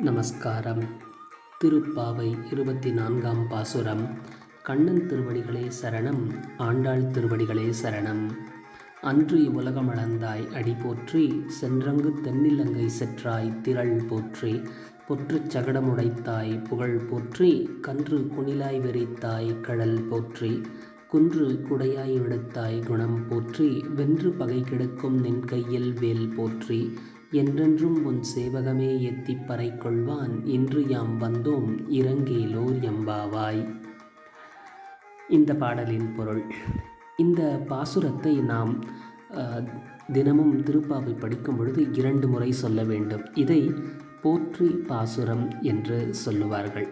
நமஸ்காரம். திருப்பாவை 24ஆம் பாசுரம். கண்ணன் திருவடிகளே சரணம், ஆண்டாள் திருவடிகளே சரணம். அன்று இவ்வுலகம் அளந்தாய் அடி போற்றி, சென்றங்கு தென்னிலங்கை செற்றாய் திரள் போற்றி. பொற்றுச் சகடமுடைத்தாய் புகழ் போற்றி, கன்று குணிலாய் வெறித்தாய் கழல் போற்றி. குன்று குடையாய் எடுத்தாய் குணம் போற்றி, வென்று பகை கெடுக்கும் நின் கையில் வேல் போற்றி. என்றென்றும் உன் சேவகமே எத்திப் பறை கொள்வான், இன்று யாம் வந்தோம் இரங்கேலோர் எம்பாவாய். இந்த பாடலின் பொருள். இந்த பாசுரத்தை நாம் தினமும் திருப்பாவை படிக்கும் பொழுது 2 முறை சொல்ல வேண்டும். இதை போற்றி பாசுரம் என்று சொல்லுவார்கள்.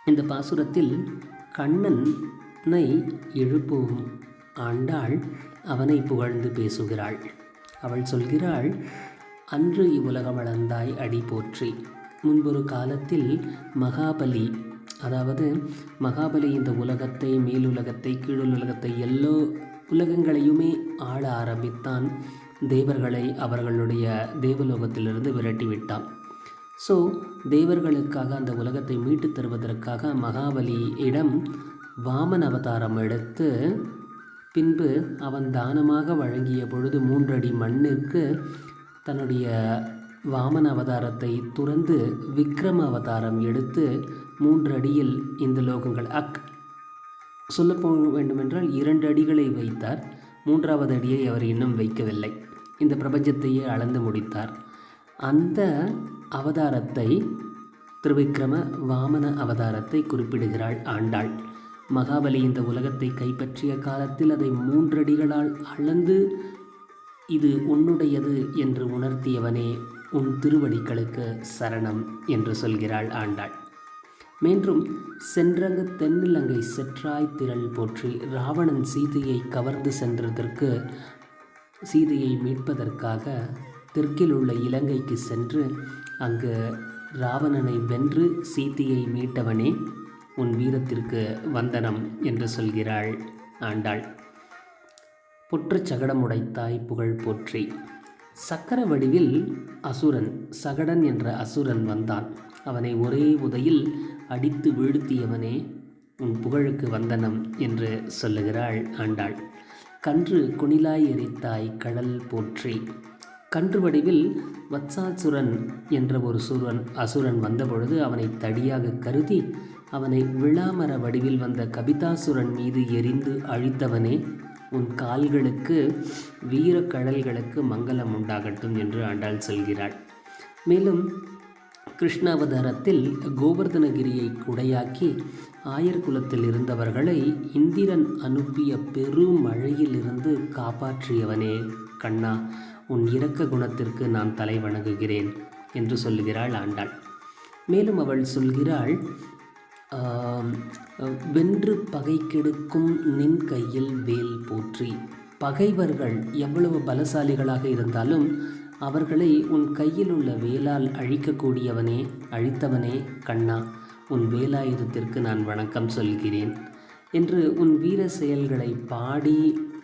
இந்த பாசுரத்தில் கண்ணனை எழுப்பும் ஆண்டாள் அவனை புகழ்ந்து பேசுகிறாள். அவள் சொல்கிறாள், அன்று இவ்வுலகம் அளந்தாய் அடி போற்றி. முன்பொரு காலத்தில் மகாபலி, அதாவது மகாபலி இந்த உலகத்தை, மேலுலகத்தை, கீழுலகத்தை, எல்லா உலகங்களையுமே ஆள ஆரம்பித்தான். தேவர்களை அவர்களுடைய தேவலோகத்திலிருந்து விரட்டிவிட்டான். ஸோ தேவர்களுக்காக அந்த உலகத்தை மீட்டு தருவதற்காக மகாபலியிடம் வாமன அவதாரம் எடுத்து, பின்பு அவன் தானமாக வழங்கிய பொழுது 3 அடி மண்ணிற்கு தன்னுடைய வாமன அவதாரத்தை துறந்து விக்ரம அவதாரம் எடுத்து 3 அடியில் இந்த லோகங்கள் சொல்லப்போக வேண்டுமென்றால் 2 அடிகளை வைத்தார். 3வது அடியை அவர் இன்னும் வைக்கவில்லை. இந்த பிரபஞ்சத்தையே அளந்து முடித்தார். அந்த அவதாரத்தை, திருவிக்ரம வாமன அவதாரத்தை குறிப்பிடுகிறாள் ஆண்டாள். மகாபலி இந்த உலகத்தை கைப்பற்றிய காலத்தில் அதை 3 அடிகளால் அளந்து இது உன்னுடையது என்று உணர்த்தியவனே, உன் திருவடிகளுக்கு சரணம் என்று சொல்கிறாள் ஆண்டாள். மேலும் சென்றங்கு தென்னிலங்கை செற்றாய் திரள் போற்றி. ராவணன் சீதையை கவர்ந்து சென்றதற்கு, சீதையை மீட்பதற்காக தெற்கில் உள்ள இலங்கைக்கு சென்று அங்கு ராவணனை வென்று சீதையை மீட்டவனே, உன் வீரத்திற்கு வந்தனம் என்று சொல்கிறாள் ஆண்டாள். பொற்றுச் சகடமுடைத்தாய் புகழ் போற்றி. சக்கர வடிவில் அசுரன், சகடன் என்ற அசுரன் வந்தான். அவனை ஒரே உதையில் அடித்து வீழ்த்தியவனே, உன் புகழுக்கு வந்தனம் என்று சொல்லுகிறாள் ஆண்டாள். கன்று குணிலாய் எரித்தாய் கடல் போற்றி. கன்று வடிவில் வத்சாசுரன் என்ற ஒரு அசுரன் வந்தபொழுது அவனை தடியாக கருதி அவனை விழாமர வடிவில் வந்த கபிதாசுரன் மீது எரிந்து அழித்தவனே, உன் கால்களுக்கு வீர கடல்களுக்கு மங்களம் உண்டாகட்டும் என்று ஆண்டாள் சொல்கிறாள். மேலும் கிருஷ்ணாவதாரத்தில் கோவர்தனகிரியை குடையாக்கி ஆயர் குலத்தில் இருந்தவர்களை இந்திரன் அனுப்பிய பெருமழையிலிருந்து காப்பாற்றியவனே கண்ணா, உன் இரக்க குணத்திற்கு நான் தலை வணங்குகிறேன் என்று சொல்லுகிறாள் ஆண்டாள். மேலும் அவள் சொல்கிறாள், வென்று பகை கெடுக்கும் நின் கையில் வேல் போற்றி. பகைவர்கள் எவ்வளவு பலசாலிகளாக இருந்தாலும் அவர்களை உன் கையில் உள்ள வேலால் அழித்தவனே கண்ணா, உன் வேலாயுதத்திற்கு நான் வணக்கம் சொல்கிறேன் என்று உன் வீர செயல்களை பாடி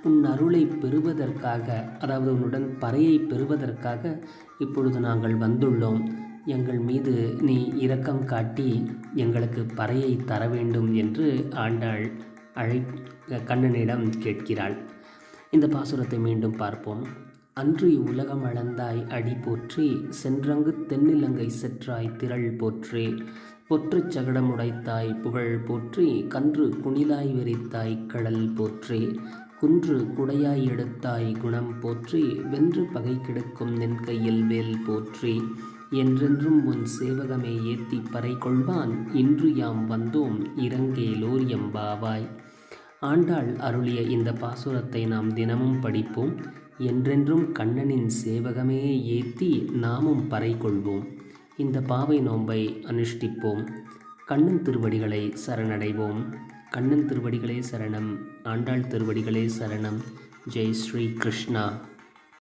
உன் அருளை பெறுவதற்காக, அதாவது உன்னுடன் பறையை பெறுவதற்காக இப்பொழுது நாங்கள் வந்துள்ளோம். எங்கள் மீது நீ இரக்கம் காட்டி எங்களுக்கு பறையை தர வேண்டும் என்று ஆண்டாள் கண்ணனிடம் கேட்கிறாள். இந்த பாசுரத்தை மீண்டும் பார்ப்போம். அன்று இவ்வுலகம் அளந்தாய் அடி போற்றி, சென்றங்கு தென்னிலங்கை செற்றாய் திரள் போற்றி. பொற்றுச் சகடமுடைத்தாய் புகழ் போற்றி, கன்று குணிலாய் வெறித்தாய் கடல் போற்றி. குன்று குடையாய் எடுத்தாய் குணம் போற்றி, வென்று பகை கெடுக்கும் நின் கையில் வேல் போற்றி. என்றென்றும் உன் சேவகமே ஏத்தி பறை கொள்வான், இன்று யாம் வந்தோம் இரங்கேலோர் எம்பாவாய். ஆண்டாள் அருளிய இந்த பாசுரத்தை நாம் தினமும் படிப்போம். என்றென்றும் கண்ணனின் சேவகமே ஏத்தி நாமும் பறை கொள்வோம். இந்த பாவை நோன்பை அனுஷ்டிப்போம். கண்ணன் திருவடிகளை சரணடைவோம். கண்ணன் திருவடிகளே சரணம், ஆண்டாள் திருவடிகளே சரணம். ஜெய் ஸ்ரீ கிருஷ்ணா.